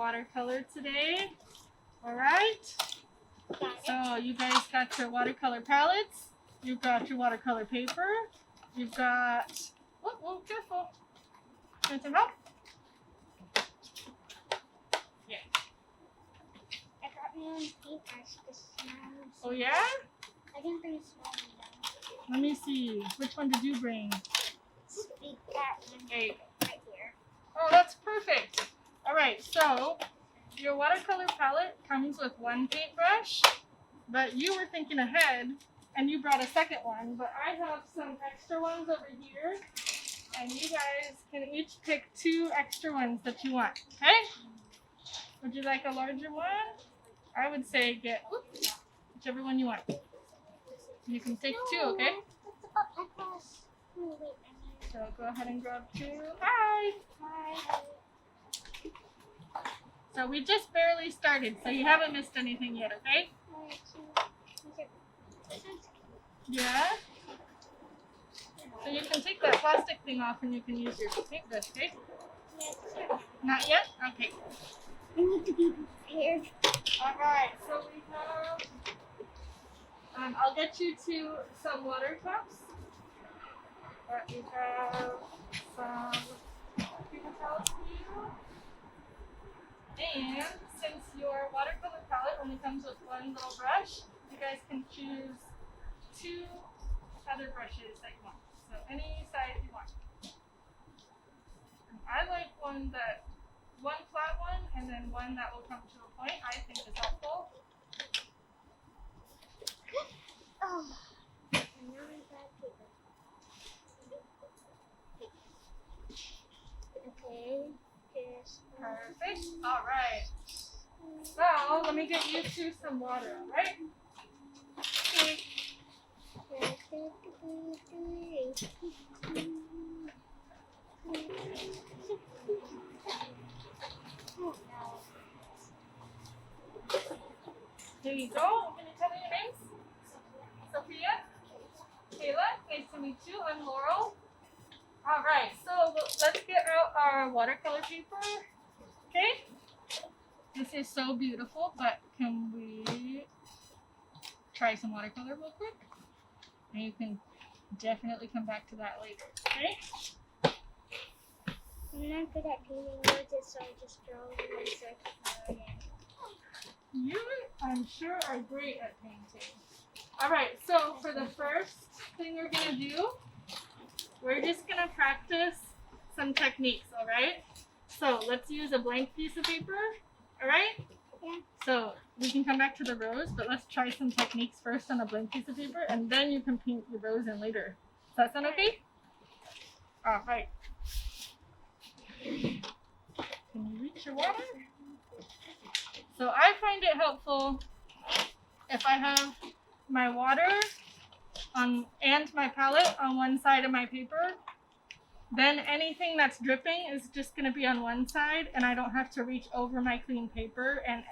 watercolor today. All right. So you guys got your watercolor palettes. You've got your watercolor paper. You've got. Oh, careful. Want some help? Yeah. I got my own paintbrush to smell. Oh yeah? I didn't bring a small one though. Let me see. Which one did you bring? Speak that one. Hey. Right here. Oh, that's perfect. All right. So your watercolor palette comes with one paintbrush, but you were thinking ahead and you brought a second one. But I have some extra ones over here, and you guys can each pick 2 extra ones that you want. Okay? Would you like a larger one? I would say get whichever one you want. You can take 2, okay? So go ahead and grab 2. Hi! Hi. So we just barely started, so you haven't missed anything yet, okay? Yeah? So you can take that plastic thing off and you can use your paintbrush, okay? Yes, sir. Not yet? Okay. I need to be prepared. Alright, so we have, I'll get you to some water cups. We have some paper towels for you. And since your watercolor palette only comes with one little brush, you guys can choose 2 other brushes that you want. So any size you want. And I like one flat one and then one that will come to a point. I think is helpful. Oh. And now I got paper. Okay. Here's Perfect. All right. So let me get you to some water. All right. Here you go. Can you tell me your names? Sophia. Kayla. Nice to meet you. I'm Laurel. All right. So let's get out our watercolor paper. Okay. This is so beautiful, but can we try some watercolor real quick? And you can definitely come back to that later. Okay. I'm not good at painting words, so I just draw one circle again. You, I'm sure, are great at painting. All right, so for the first thing we're gonna do, we're just gonna practice some techniques, all right? So let's use a blank piece of paper, all right? Yeah. So we can come back to the rose, but let's try some techniques first on a blank piece of paper, and then you can paint the rose in later. Does that sound okay? All right. Can you reach your water? So I find it helpful if I have my water on and my palette on one side of my paper, then anything that's dripping is just going to be on one side and I don't have to reach over my clean paper and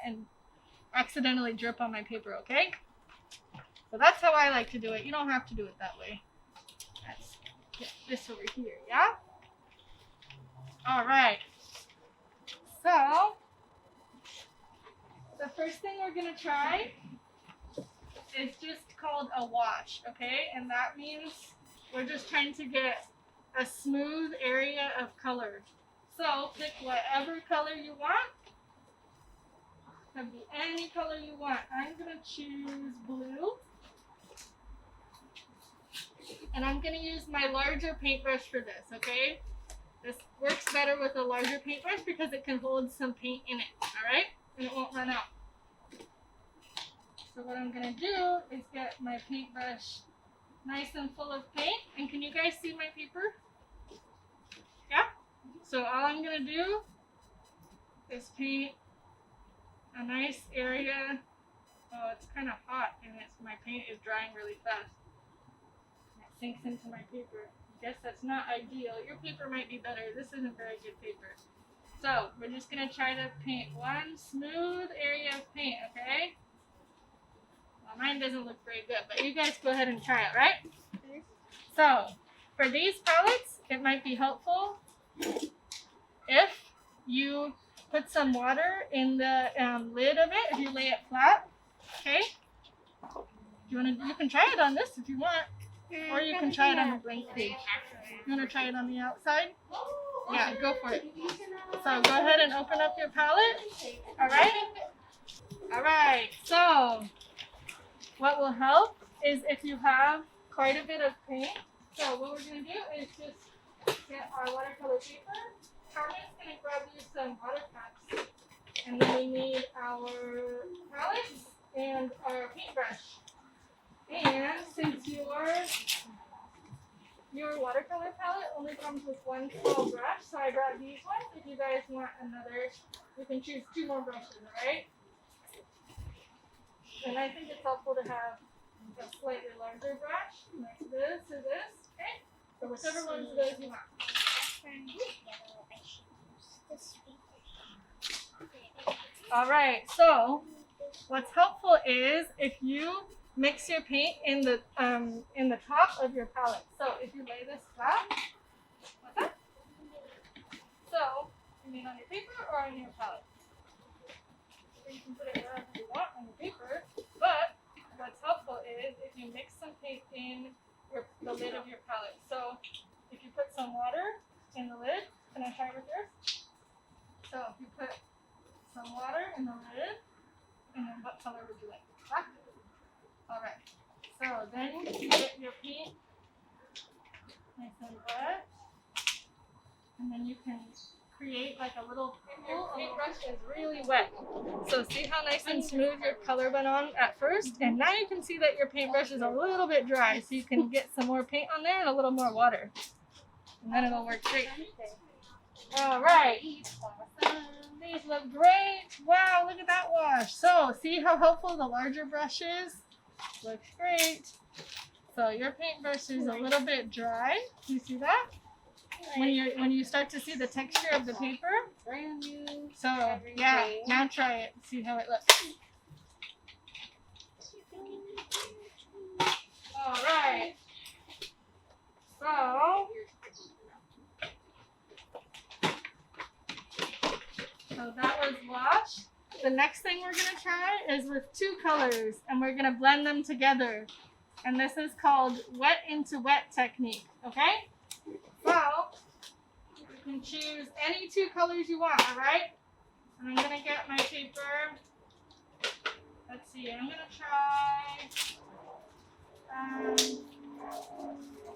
accidentally drip on my paper, okay? So that's how I like to do it. You don't have to do it that way. Let's get this over here, yeah? All right. So the first thing we're going to try is just called a wash, okay? And that means we're just trying to get a smooth area of color. So pick whatever color you want. It can be any color you want. I'm going to choose blue. And I'm going to use my larger paintbrush for this, okay? This works better with a larger paintbrush because it can hold some paint in it, all right? And it won't run out. So what I'm going to do is get my paintbrush nice and full of paint. And can you guys see my paper? Yeah? So all I'm going to do is paint a nice area. Oh, it's kind of hot and my paint is drying really fast. And it sinks into my paper. I guess that's not ideal. Your paper might be better. This isn't very good paper. So we're just going to try to paint one smooth area of paint, okay? Well, mine doesn't look very good, but you guys go ahead and try it, right? So for these palettes, it might be helpful if you put some water in the lid of it if you lay it flat. Okay? You can try it on this if you want. Or you can try it on a blank page. You want to try it on the outside? Yeah, go for it. So go ahead and open up your palette. Alright? Alright, so what will help is if you have quite a bit of paint. So what we're going to do is just get our watercolor paper. Carmen's going to grab you some water packs. And then we need our palettes and our paintbrush. And since your watercolor palette only comes with one small brush, so I brought these ones. If you guys want another, you can choose 2 more brushes, alright? And I think it's helpful to have a slightly larger brush, like this or this, okay? So whichever ones of those you want. Alright, so what's helpful is if you mix your paint in the top of your palette. So if you lay this flat, what's that? So you mean on your paper or on your palette? So you can put it wherever you want on the paper, but what's helpful is if you mix some paint in the lid of your palette. So if you put some water in the lid, can I try with yours? So if you put some water in the lid, and then what color would you like? Black? Alright, so then you get your paint nice and wet, and then you can create like a little pool. Your paintbrush is really wet. So see how nice and smooth your color went on at first? And now you can see that your paintbrush is a little bit dry, so you can get some more paint on there and a little more water. And then it'll work great. Alright. These look great. Wow, look at that wash. So see how helpful the larger brush is? Looks great. So your paintbrush is a little bit dry. Do you see that? When you start to see the texture of the paper. Brand new. So yeah, now try it. See how it looks. All right. So that was wash. The next thing we're going to try is with 2 colors, and we're going to blend them together. And this is called wet into wet technique, okay? So, you can choose any 2 colors you want, alright? And I'm going to get my paper. Let's see, I'm going to try, I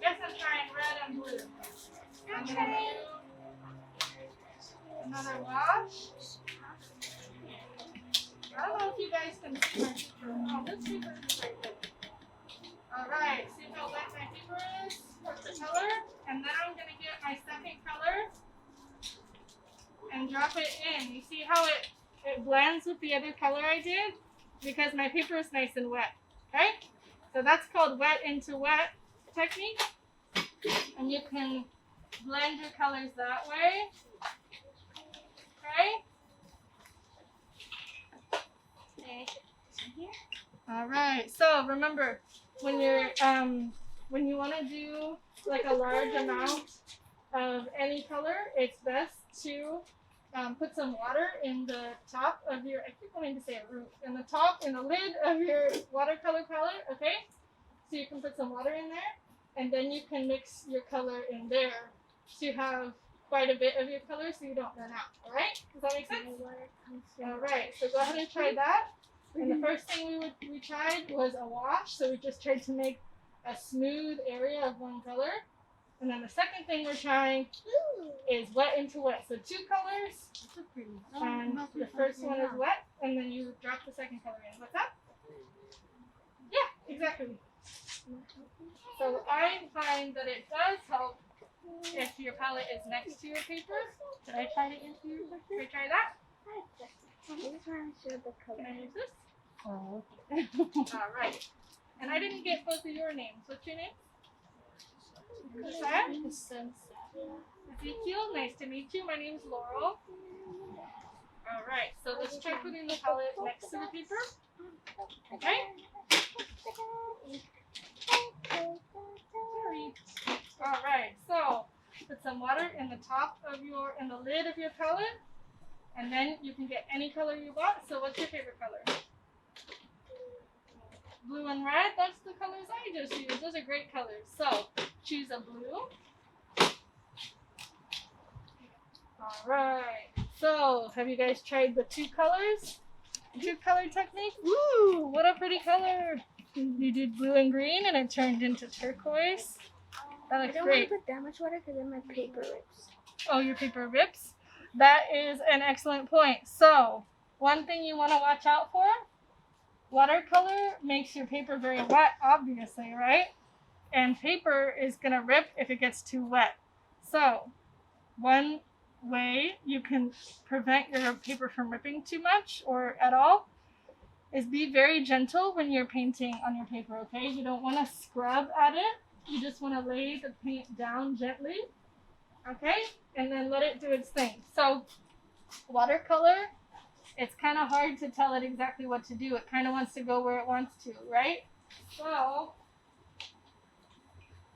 guess I'm trying red and blue. I'm going to do another wash. I don't know if you guys can see my paper. Oh, this paper is right there. Alright, see how wet my paper is with the color? And then I'm going to get my second color and drop it in. You see how it blends with the other color I did? Because my paper is nice and wet. Okay? So that's called wet into wet technique. And you can blend your colors that way. Okay? All right. So remember, when you want to do like a large amount of any color, it's best to put some water in the top of your. I keep wanting to say a roof. In the lid of your watercolor palette. Okay. So you can put some water in there, and then you can mix your color in there. So you have quite a bit of your color, so you don't run out. All right. Does that make sense? All right. So go ahead and try that. And the first thing we tried was a wash, so we just tried to make a smooth area of one color. And then the second thing we're trying is wet into wet. So 2 colors, and the first one is wet, and then you drop the second color in. What's that? Yeah, exactly. So I find that it does help if your palette is next to your paper. Did I try it into your paper? Can we try that? I'm just trying to show the color. Can I use this? Oh. All right. And I didn't get both of your names. What's your name? Ezekiel. Nice to meet you. My name's Laurel. All right. So let's try putting the palette next to the paper. Okay. All right. So put some water in the lid of your palette. And then you can get any color you want. So what's your favorite color? Blue and red, that's the colors I just used. Those are great colors. So choose a blue. Alright. So have you guys tried the two colors? Two color technique? Ooh, what a pretty color. You did blue and green and it turned into turquoise. That looks I don't great. want to put that much water because then my paper rips. Oh, your paper rips? That is an excellent point. So, one thing you want to watch out for, watercolor makes your paper very wet, obviously, right? And paper is going to rip if it gets too wet. So, one way you can prevent your paper from ripping too much or at all is be very gentle when you're painting on your paper, okay? You don't want to scrub at it. You just want to lay the paint down gently, okay? And then let it do its thing. So watercolor, it's kind of hard to tell it exactly what to do. It kind of wants to go where it wants to, right? So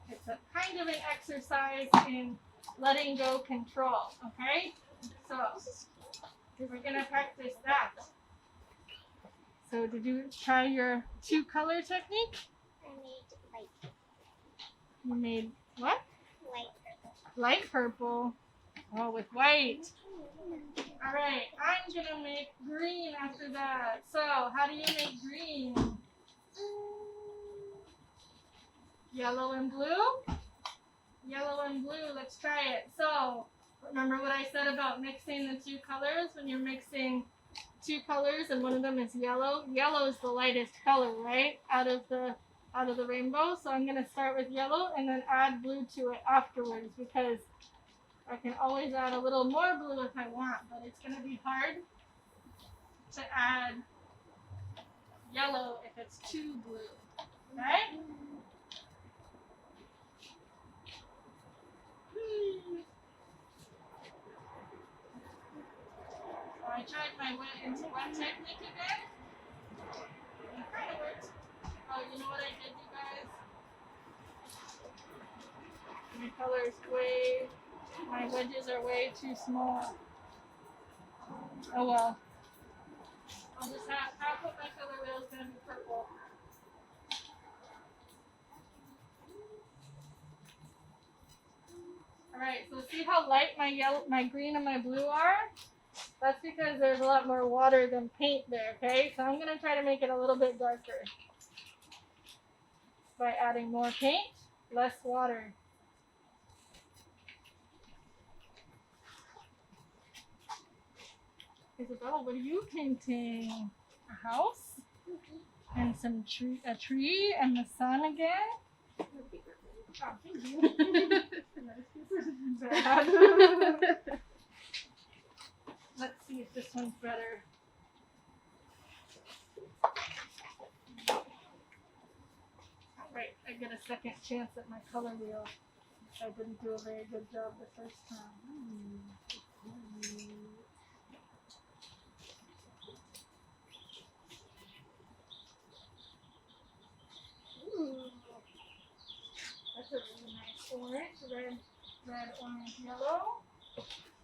it's a kind of an exercise in letting go control, okay? So we're going to practice that. So did you try your two color technique? I made light. You made what? Light purple. Light purple. Oh, with white. All right, I'm going to make green after that. So how do you make green? Yellow and blue? Yellow and blue, let's try it. So remember what I said about mixing the two colors? When you're mixing two colors and one of them is yellow. Yellow is the lightest color, right? Out of the rainbow. So I'm going to start with yellow and then add blue to it afterwards because I can always add a little more blue if I want, but it's going to be hard to add yellow if it's too blue, okay? So I tried my wet into wet technique again. It kind of worked. Oh, you know what I did, you guys? My wedges are way too small. Oh well. I'll just half of my color wheel is going to be purple. Alright, so see how light my green and my blue are? That's because there's a lot more water than paint there, okay? So I'm going to try to make it a little bit darker by adding more paint, less water. Isabella, what are you painting? A house? And a tree and the sun again? Oh, thank you. Let's see if this one's better. Alright, I get a second chance at my color wheel. I didn't do a very good job the first time. Ooh. That's a really nice orange. Red, orange, yellow.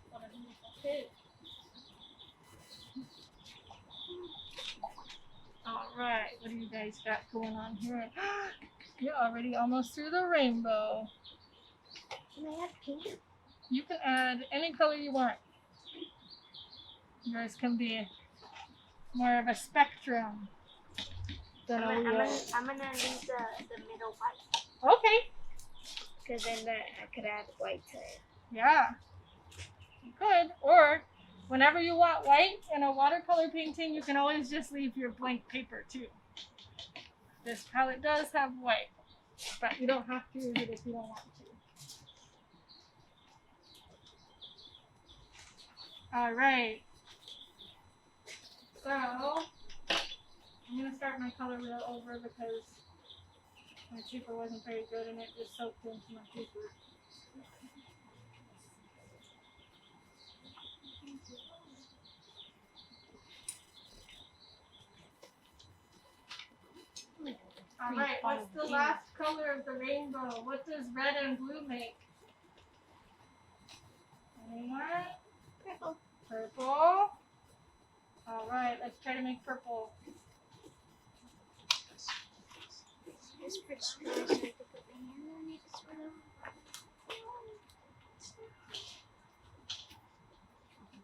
What a beautiful shape. Alright, what do you guys got going on here? You're already almost through the rainbow. Can I add pink? You can add any color you want. Yours can be more of a spectrum than a wheel. I'm gonna leave the middle white. Okay. Because then I could add white to it. Yeah. You could. Or whenever you want white in a watercolor painting, you can always just leave your blank paper too. This palette does have white, but you don't have to use it if you don't want to. Alright. So, I'm going to start my color wheel over because my paper wasn't very good and it just soaked into my paper. Alright, what's the last color of the rainbow? What does red and blue make? Anyone? Purple. Purple. All right, let's try to make purple. Just put straws so I can put my hand on it as well.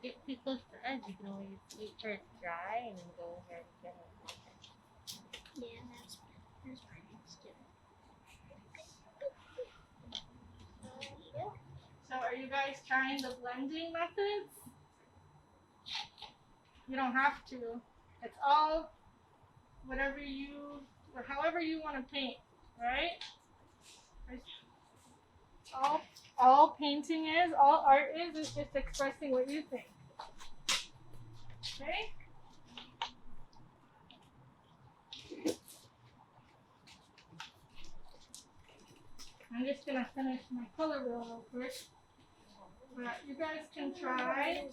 Get too close to the edge, you can always wait for it to dry and then go ahead and get it. Yeah, that's fine. Let's do it. So are you guys trying the blending methods? You don't have to. It's all whatever you, or however you want to paint, right? All painting is, all art is just expressing what you think. Okay? I'm just gonna finish my color wheel real quick. But you guys can try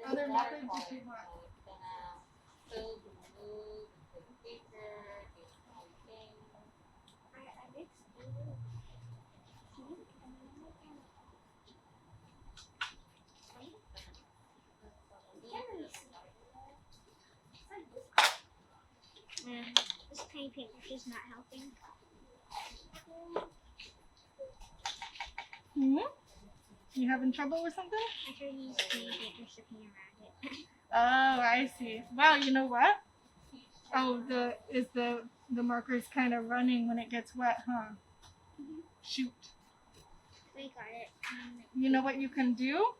other methods if you want. Fill the blue with the paper, get everything. I mixed it. This tiny paintbrush is not helping. You having trouble with something? I tried to use tiny paintbrush to paint around it. Oh, I see. Well, you know what? Oh, the marker's kind of running when it gets wet, huh? Shoot. We got it. You know what you can do?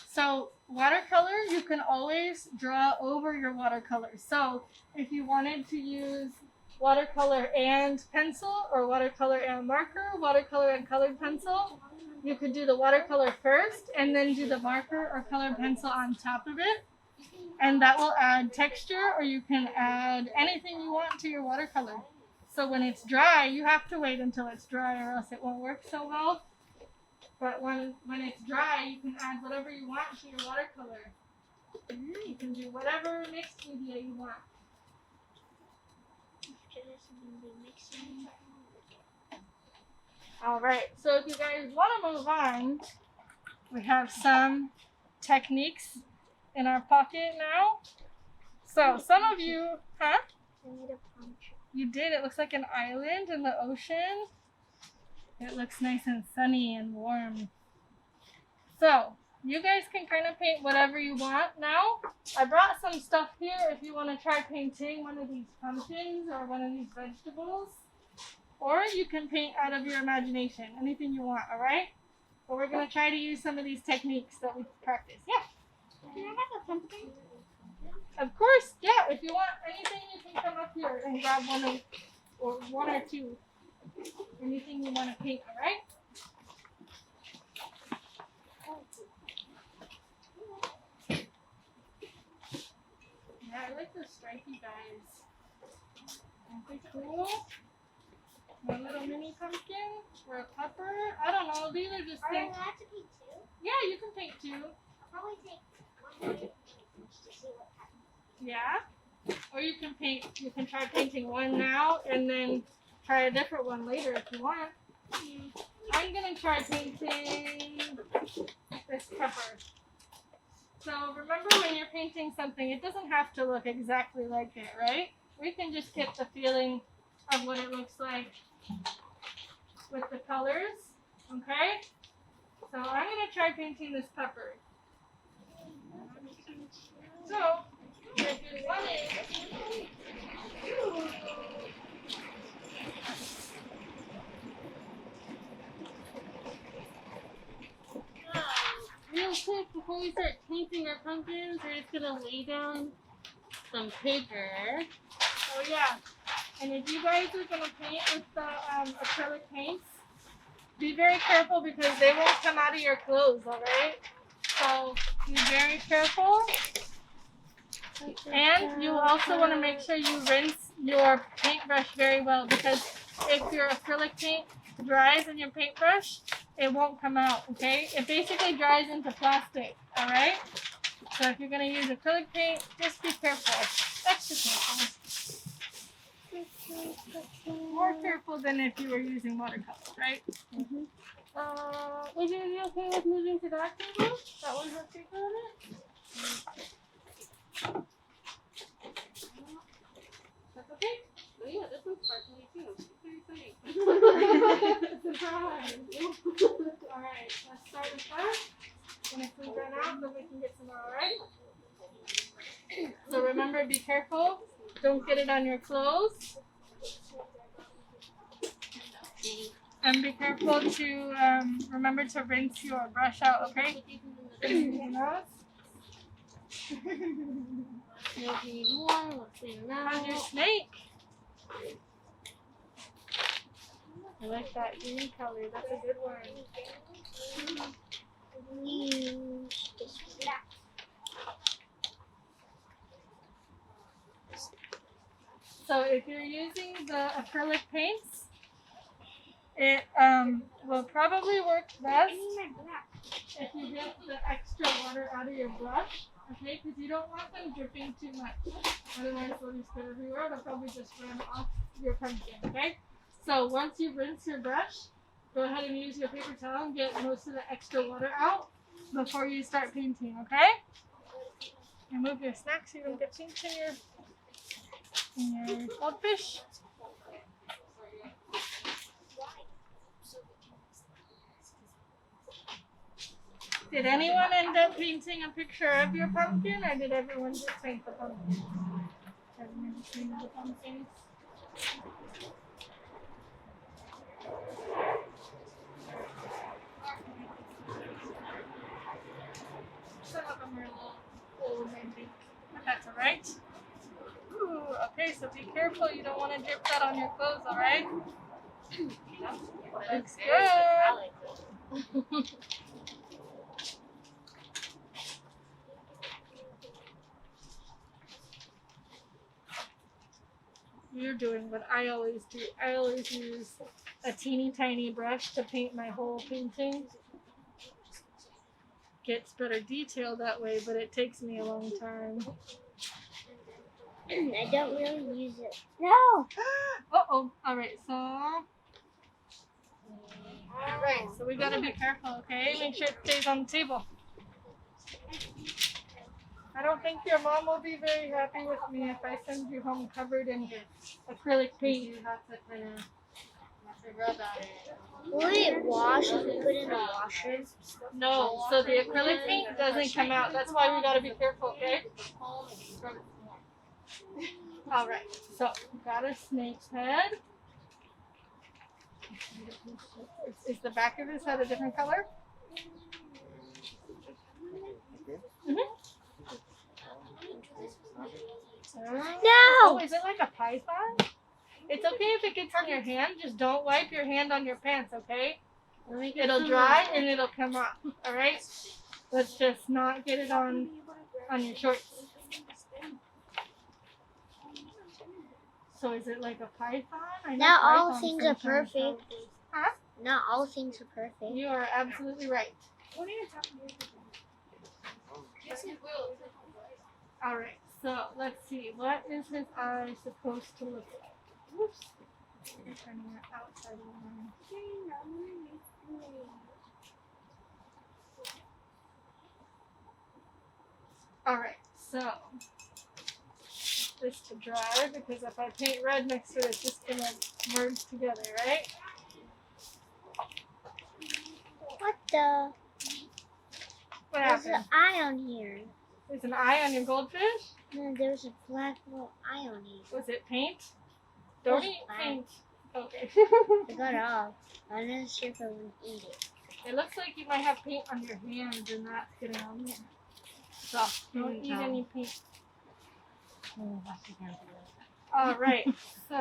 So watercolor, you can always draw over your watercolor. So if you wanted to use watercolor and pencil, or watercolor and marker, watercolor and colored pencil, you could do the watercolor first and then do the marker or colored pencil on top of it. And that will add texture, or you can add anything you want to your watercolor. So when it's dry, you have to wait until it's dry or else it won't work so well. But when it's dry, you can add whatever you want to your watercolor. You can do whatever mixed media you want. After this, I'm going to be mixing. All right, so if you guys want to move on, we have some techniques in our pocket now. So some of you, I made a palm tree. you did. It looks like an island in the ocean. It looks nice and sunny and warm. So you guys can kind of paint whatever you want now. I brought some stuff here if you want to try painting one of these pumpkins or one of these vegetables. Or you can paint out of your imagination, anything you want, all right? But we're going to try to use some of these techniques that we practice. Yeah. Can I have a pumpkin? Of course, yeah. If you want anything, you can come up here and grab one or two. Anything you want to paint, all right? Yeah, I like the stripy guys. Aren't they cool? A little mini pumpkin or a pepper. I don't know. These are just Are I things. allowed to paint two? Yeah, you can paint two. I'll probably take one more to see what happens. Yeah. Or you can paint. You can try painting one now and then try a different one later if you want. I'm gonna try painting this pepper. So remember, when you're painting something, it doesn't have to look exactly like it, right? We can just get the feeling of what it looks like with the colors, okay? So I'm gonna try painting this pepper. So, if you want it, Real quick, before we start painting our pumpkins, we're just gonna lay down some paper. oh yeah. And if you guys are gonna paint with the acrylic paints, be very careful because they won't come out of your clothes, alright? So be very careful. And you also want to make sure you rinse your paintbrush very well, because if your acrylic paint dries in your paintbrush, it won't come out, okay? It basically dries into plastic, alright? So if you're going to use acrylic paint, just be careful. Extra careful. More careful than if you were using watercolor, right? Would you be okay with moving to that table? That one has paper on it? That's okay? Oh yeah, this one's sparkly too. Very exciting. Surprise! Alright, let's start with that. And if we run out, then we can get some more, alright? So remember, be careful. Don't get it on your clothes. And be careful to remember to rinse your brush out, okay? Anything else? No, if you need more, let's clean it out. How's your snake? I like that green color. That's a good one. Use this black. So if you're using the acrylic paints, it will probably work best if you get the extra water out of your brush, okay? Because you don't want them dripping too much. Otherwise, they'll just get everywhere. They'll probably just run off your pumpkin, okay? So once you rinse your brush, go ahead and use your paper towel and get most of the extra water out before you start painting, okay? And move your snack so you don't get pink in your goldfish. Did anyone end up painting a picture of your pumpkin, or did everyone just paint the pumpkin? Everyone just painted the pumpkins. Some of them are a little old, I think, but that's alright. Ooh, okay, so be careful. You don't want to drip that on your clothes, alright? Looks good. You're doing what I always do. I always use a teeny tiny brush to paint my whole painting. Gets better detail that way, but it takes me a long time. I don't really use it. No! Uh-oh. Alright, so we gotta be careful, okay? Make sure it stays on the table. I don't think your mom will be very happy with me if I send you home covered in acrylic paint. You have to kind of rub at it. Will it wash if we put it in the washer? No, so the acrylic paint doesn't come out. That's why we gotta be careful, okay? Alright, so we got a snake's head. Is the back of his head a different color? Mm-hmm. No! Oh, is it like a python? It's okay if it gets on your hand. Just don't wipe your hand on your pants, okay? It'll dry and it'll come off. Alright? Let's just not get it on your shorts. So is it like a python? I know Not all pythons things are sometimes have perfect. those. Huh? Not all things are perfect. You are absolutely right. Alright, so let's see. What is his eye supposed to look like? Whoops. I'm turning it outside of the line. Alright, so this to dry because if I paint red next to it, it's just gonna merge together, right? What the? What There's happened? an eye on here. There's an eye on your goldfish? No, there's a black little eye on it. Was it paint? Don't It was eat black. paint. Okay. I got it off. I'm not sure if I want to eat it. It looks like you might have paint on your hands and that's getting on there. So don't eat any paint. Alright, so Alright, so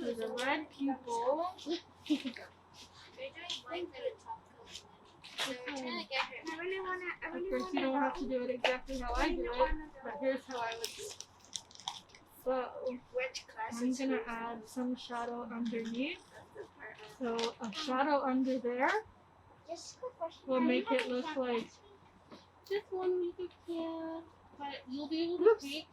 there's a red pupil. Of course, you don't have to do it exactly how I do it, but here's how I would do it. So, I'm gonna add some shadow underneath. So, a shadow under there Just a quick question. will make it look like Just one week of care. but you'll be able to paint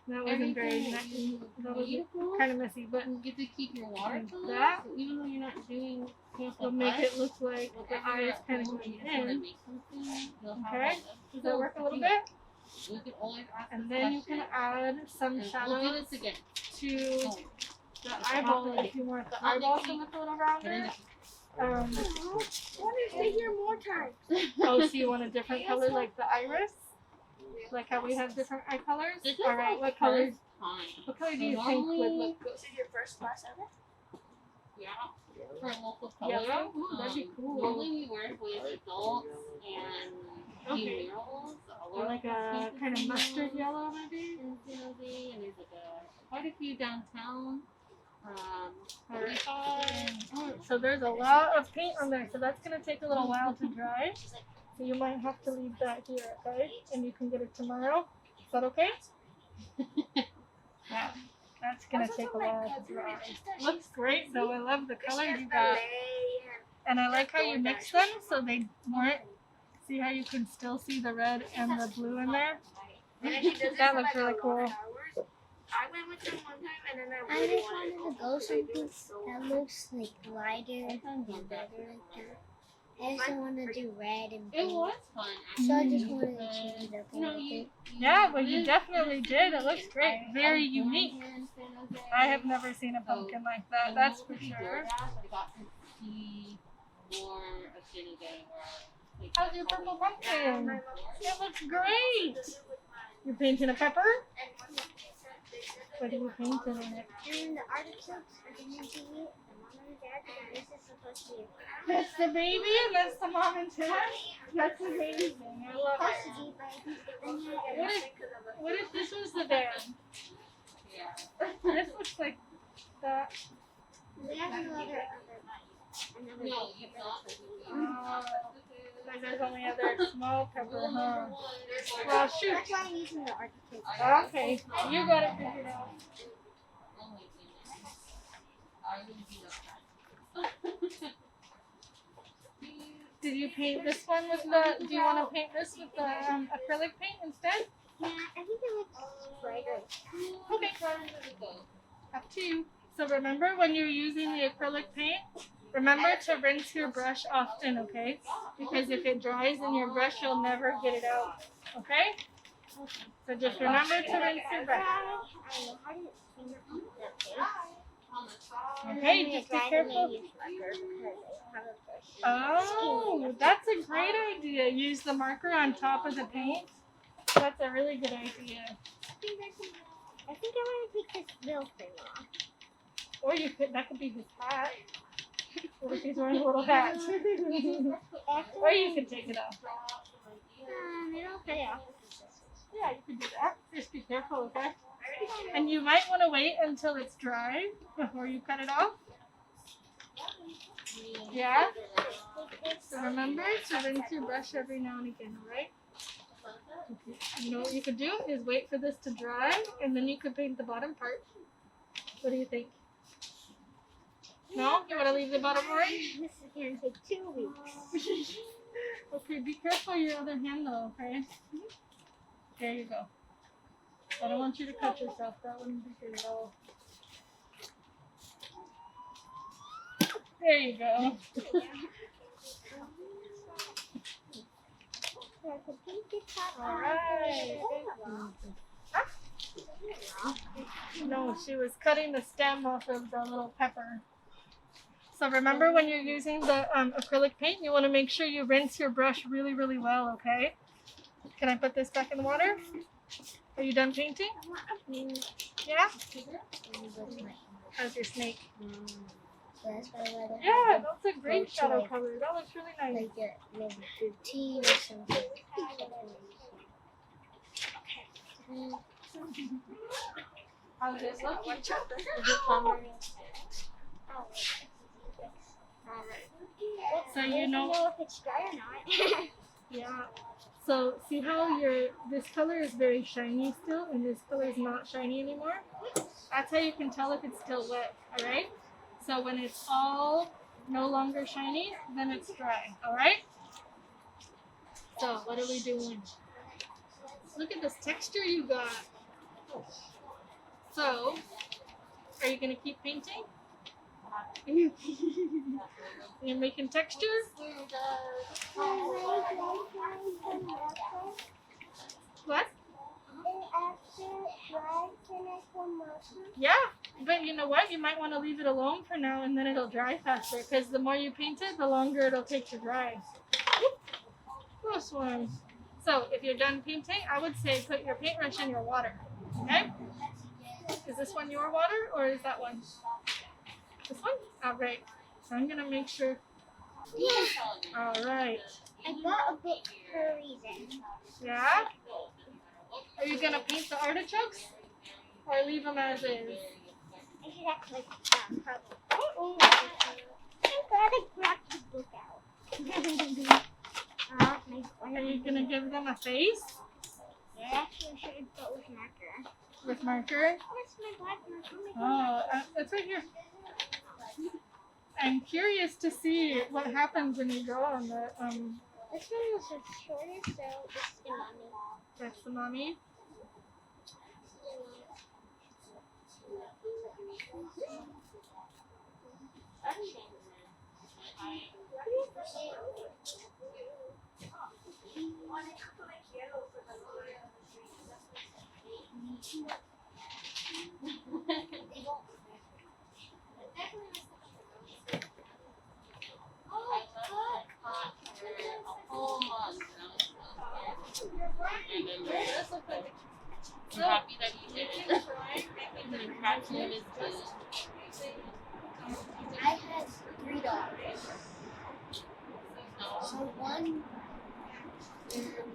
That wasn't very everything messy. that That you was beautiful. kind of messy, but And you get to keep your watercolor. that So even though you're not doing will make it look like the eye is kind of going in. Okay, does that work a little bit? We can always ask And then you can add some We'll do shadows this again. to Oh. the eyeball if you want the eyeball to look a little rounder. I want to stay here more times. Oh, so you want a different color like the iris? Like how we have different eye colors? This is Alright, like what color? Fine. What color do So you think would normally- look good? This is your first class ever? Yeah. For local color. Yellow? Ooh, that'd be cool. Normally we work with adults and Okay. murals. Or like a kind of mustard yellow maybe? And there's like quite a few downtown. Alright. So there's a lot of paint on there, so that's going to take a little while to dry. So you might have to leave that here, okay? And you can get it tomorrow. Is that okay? Yeah. That's going to take a while to dry. Looks great though. I love the color you got. And I like how you mix them so they weren't. See how you can still see the red and the blue in there? That looks really cool. I went with them one time and then I just wanted to go something that looks like lighter and better like that. I just don't want to do red and It blue. was fun. So I just wanted to change it up a You know, little bit. Yeah, well you definitely did. It looks great. Very unique. I have never seen a pumpkin like that, that's for sure. How's your purple pumpkin? It looks great. You're painting a pepper? What are you painting in it? And the artichokes are going to be the mom and dad, and this is supposed to be That's the baby and that's the mom and dad? That's amazing. I love it. What if this was the dad? This looks like that. We have another There's only other small pepper, huh? Well, shoot. That's why I'm using the artichoke. Okay, you got it figured out. Did you paint this one with the, do you want to paint this with the acrylic paint instead? Yeah, I think it looks brighter. Okay, up to you. So remember when you're using the acrylic paint, remember to rinse your brush often, okay? Because if it dries in your brush, you'll never get it out, okay? So just remember to rinse your brush. I know how to finger paint the face. Okay, just be careful. Oh, that's a great idea. Use the marker on top of the paint. That's a really good idea. I think I want to take this little thing off. Or you could, that could be his hat. What if he's wearing a little hat? Or you could take it off. It'll cut it off. Yeah, you could do that. Just be careful, okay? And you might want to wait until it's dry before you cut it off. Yeah? So remember to rinse your brush every now and again, alright? You know what you could do is wait for this to dry and then you could paint the bottom part. What do you think? No? You want to leave the bottom orange? This is going to take 2 weeks. Okay, be careful your other hand though, okay? There you go. I don't want you to cut yourself. That wouldn't be good at all. There you go. Alright. No, she was cutting the stem off of the little pepper. So remember when you're using the acrylic paint, you want to make sure you rinse your brush really, really well, okay? Can I put this back in the water? Are you done painting? Yeah? How's your snake? That's why I rather Yeah, have that's a great Go shadow to- color. That looks really a, nice. like a maybe routine or something. How's this look? Is it plumber? Alright. So you know, if it's dry or not. yeah. So see how this color is very shiny still and this color is not shiny anymore? That's how you can tell if it's still wet, alright? So when it's all no longer shiny, then it's dry, alright? So what are we doing? Look at this texture you got. So, are you gonna keep painting? You're making texture? What? Yeah, but you know what? You might want to leave it alone for now and then it'll dry faster because the more you paint it, the longer it'll take to dry. Gross ones. So if you're done painting, I would say put your paintbrush in your water. Okay? Is this one your water or is that one? This one? Alright. So I'm gonna make sure. Alright. I bought a book for a reason. Yeah? Are you gonna paint the artichokes? Or leave them as is? I should act like probably. I'm glad I brought the book out. Are you gonna give them a face? Yeah, actually, I should go with marker. With marker? Where's my black marker? Oh, it's right here. I'm curious to see what happens when you draw on the This one was the shortest, so this is the mommy. that's the mommy. I'm happy that you did it. Zapien is good. I had 3 dogs. So one,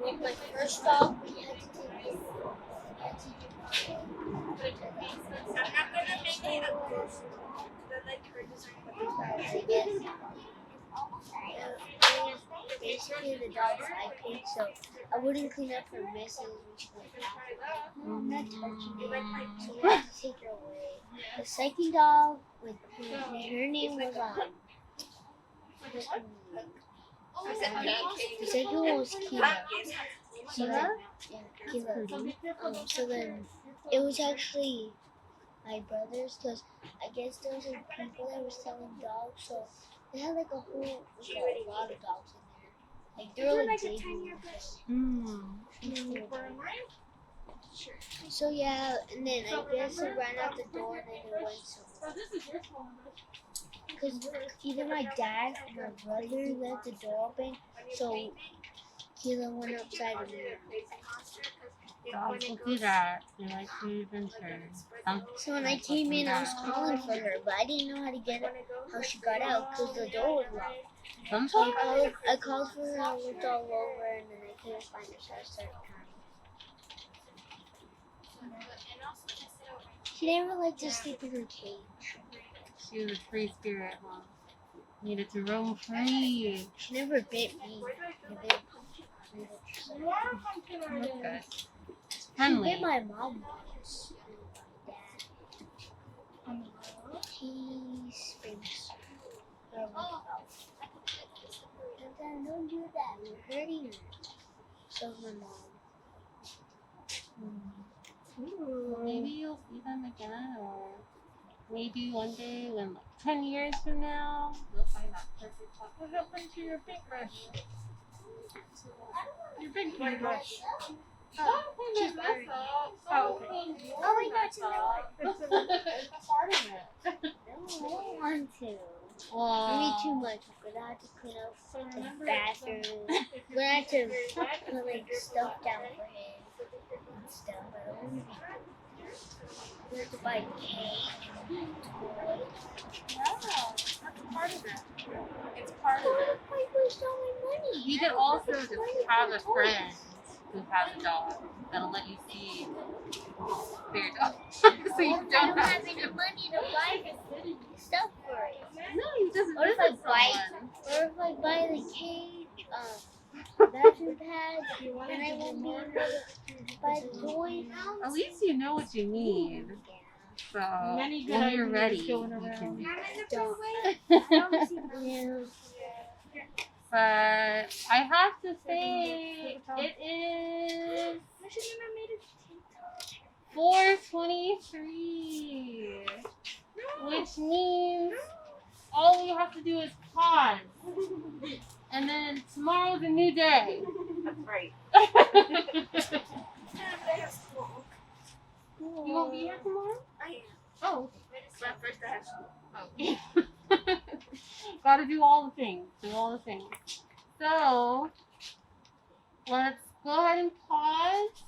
with my first dog, we had to take this. Basically, the dogs I paid, so I wouldn't clean up her messes and shit like that. I'm not touching it. So we had to take her away. The second dog, with her name was the second one was Kila. Kila? Yeah, Kila. So then, it was actually my brother's, because I guess there was some people that were selling dogs, so they had like a lot of dogs in there. Like, they were like So yeah, and then I guess it ran out the door and then it went somewhere. Because either my dad or my brother left the door open, so Keela went outside and Dogs will do that. They like to adventure. so when I came in, I was calling for her, but I didn't know how to get how she got out because the door was locked. So I called for her, I looked all over, and then I couldn't find her, so I started crying. She never liked to sleep in her cage. She was a free spirit, huh? Needed to roam free. She never bit me. Look good. She Friendly. bit my mom once. He's famous. And then don't do that. You're hurting her. So my mom. Maybe you'll see them again, or maybe one day, when like 10 years from now, you'll find that perfect top. What happened to your paintbrush? Your big paintbrush. She's buried. Oh, okay. Oh, we got to know it. It's part of it. I don't want to. Wow. Maybe too much. I'm gonna have to clean up the bathroom. I'm gonna have to put like stuff down for him and stuff. I don't want to be. We have to buy cake and toys. Yeah, that's part of it. It's part of it. I waste all my money. You can also just have a friend who has a dog that'll let you see their dog. So you I don't don't have have any money to buy stuff for it. No, you just What if visit I buy? someone. Or if I buy the cage, bathroom pads, then I won't be able to buy the toys. At least you know what you need. So Many good when you're ideas ready, going you around. can. Yeah. But I have to say, it is right. You won't be here tomorrow? I am. Oh. But first I have school. Gotta do all the things. Do all the things. So, let's go ahead and pause.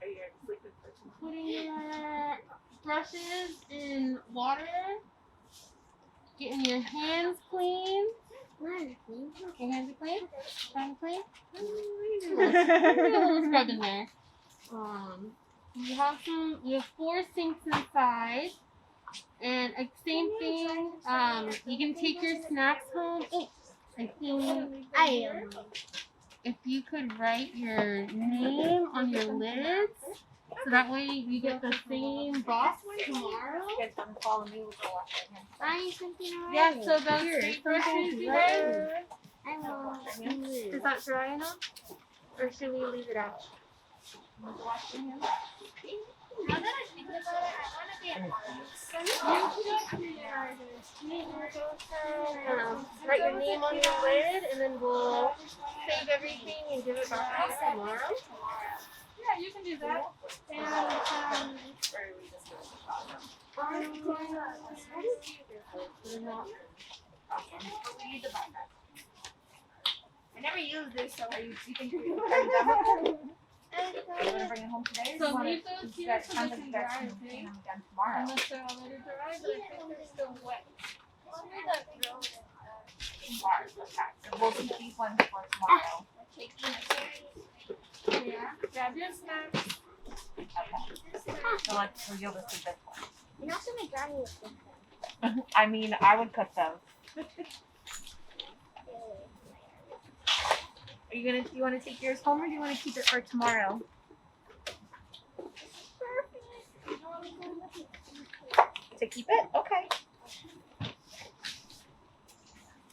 Are you guys sleeping for tomorrow? Putting your brushes in water. Getting your hands clean. Your hands are clean? Hands clean? A little scrub in there. You have 4 sinks inside. And same thing, you can take your snacks home. Oh, I think if you could write your name on your lids, so that way you get the same box tomorrow. Get them follow me. We'll go wash our hands. Find something already. Yeah, so those state brushes you guys, I will. is that dry enough? Or should we leave it out? Wash your hands. Now that I think about it, I want to be a Write your name on your lid, and then we'll save everything and give it back to you tomorrow. Yeah, you can do that. And I never used this, so are you think are you done with it? Are you gonna bring it home today? So You wanna- leave those you here guys so sounds they like can you guys dry, can okay? get them done tomorrow. unless they're already dry, but I think they're still wet. Tomorrow, okay. So we'll keep these ones for tomorrow. Yeah, grab your snacks. Okay. So you'll just do this one. And also my granny was with I mean, I would cook those. Are you gonna? Do you want to take yours home, or do you want to keep it for tomorrow? To keep it? Okay.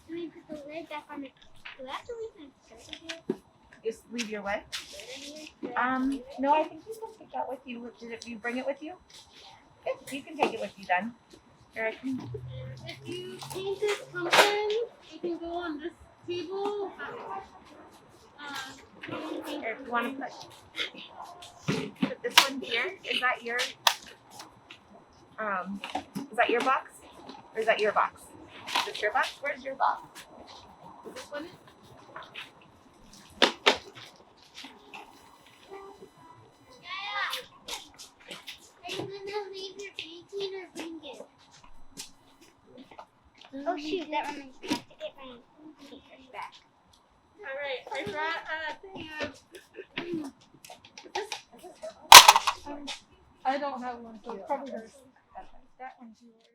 Do we put the lid back on it? Do I have to leave my shirt here? Just leave your what? Shirt No, I think you can take that with you. You bring it with you? Yes, you can take it with you then. Or I can. If you painted something, you can go on this table. Or if you want to put this one here. Is that your box? Or is that your box? Is this your box? Where's your box? Is this one it? Are you gonna leave your painting or bring it? Mm-hmm. Oh shoot, that reminds me. I have to get my papers back. Alright, I brought a thing of. I don't have one, so it's probably hers. That one's yours.